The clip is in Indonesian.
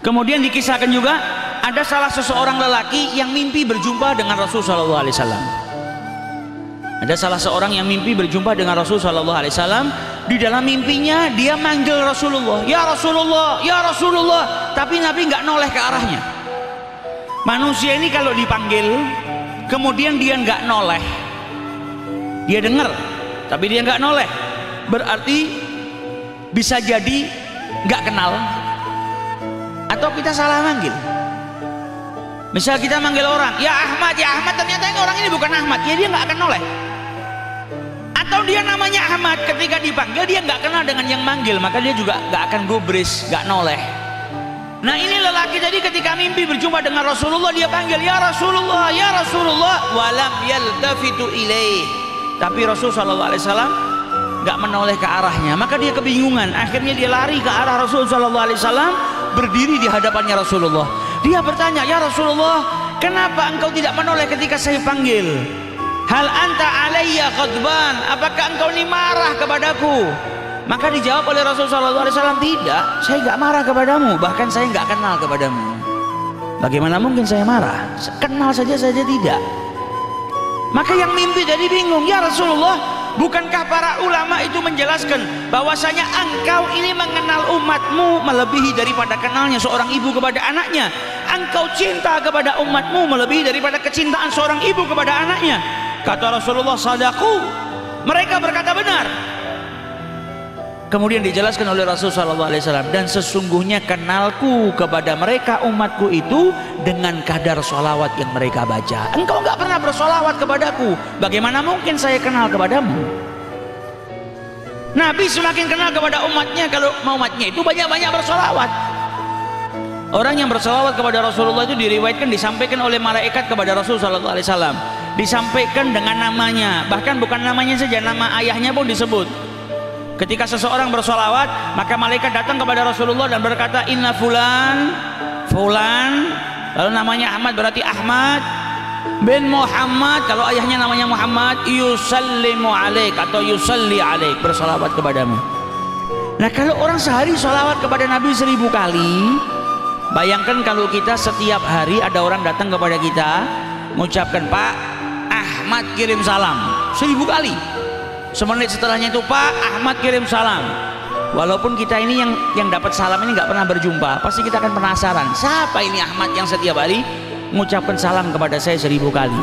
Kemudian dikisahkan juga ada salah seseorang lelaki yang mimpi berjumpa dengan Rasul sallallahu alaihi wasallam. Ada salah seorang yang mimpi berjumpa dengan Rasul sallallahu alaihi wasallam. Di dalam mimpinya dia manggil Rasulullah, "Ya Rasulullah, ya Rasulullah." Tapi Nabi nggak noleh ke arahnya. Manusia ini kalau dipanggil kemudian dia nggak noleh, dia dengar tapi dia nggak noleh, berarti bisa jadi nggak kenal atau kita salah manggil. Misal kita manggil orang, "Ya Ahmad, ya Ahmad," ternyata ini orang ini bukan Ahmad, ya dia nggak akan noleh. Atau dia namanya Ahmad, ketika dipanggil dia nggak kenal dengan yang manggil, maka dia juga nggak akan gubris, nggak noleh. Nah ini lelaki tadi ketika mimpi berjumpa dengan Rasulullah, dia panggil, "Ya Rasulullah, ya Rasulullah," walam yaltafitu ilaih. Tapi Rasul sallallahu alaihi wasallam nggak menoleh ke arahnya, maka dia kebingungan. Akhirnya dia lari ke arah Rasul sallallahu alaihi wasallam, berdiri di hadapannya Rasulullah. Dia bertanya, "Ya Rasulullah, kenapa engkau tidak menoleh ketika saya panggil? Hal anta alayya ghadban? Apakah engkau ini marah kepadaku?" Maka dijawab oleh Rasul sallallahu alaihi wasallam, "Tidak, saya enggak marah kepadamu, bahkan saya enggak kenal kepadamu." Bagaimana mungkin saya marah? Kenal saja tidak. Maka yang mimpi jadi bingung, "Ya Rasulullah, bukankah para ulama itu menjelaskan bahwasanya engkau ini mengenal umatmu melebihi daripada kenalnya seorang ibu kepada anaknya? Engkau cinta kepada umatmu melebihi daripada kecintaan seorang ibu kepada anaknya." Kata Rasulullah, "Sadaqu." Mereka berkata benar. Kemudian dijelaskan oleh Rasul sallallahu alaihi wasallam, "Dan sesungguhnya kenalku kepada mereka umatku itu dengan kadar sholawat yang mereka baca. Engkau enggak pernah bersolawat kepadaku, bagaimana mungkin saya kenal kepadamu?" Nabi semakin kenal kepada umatnya kalau umatnya itu banyak-banyak bersolawat. Orang yang bersolawat kepada Rasulullah itu diriwayatkan disampaikan oleh malaikat kepada Rasul sallallahu alaihi wasallam, disampaikan dengan namanya, bahkan bukan namanya saja, nama ayahnya pun disebut. Ketika seseorang bersolawat, maka malaikat datang kepada Rasulullah dan berkata, "Inna fulan, fulan," lalu namanya Ahmad berarti Ahmad bin Muhammad, kalau ayahnya namanya Muhammad, "yusallimu alaik" atau "yusalli alaik," bersolawat kepadamu. Nah kalau orang sehari solawat kepada Nabi 1000 kali, bayangkan kalau kita setiap hari ada orang datang kepada kita mengucapkan, "Pak Ahmad kirim salam," 1000 kali. Semenit setelahnya itu, "Pak Ahmad kirim salam." Walaupun kita ini yang dapat salam ini nggak pernah berjumpa, pasti kita akan penasaran, siapa ini Ahmad yang setiap hari mengucapkan salam kepada saya 1000 kali.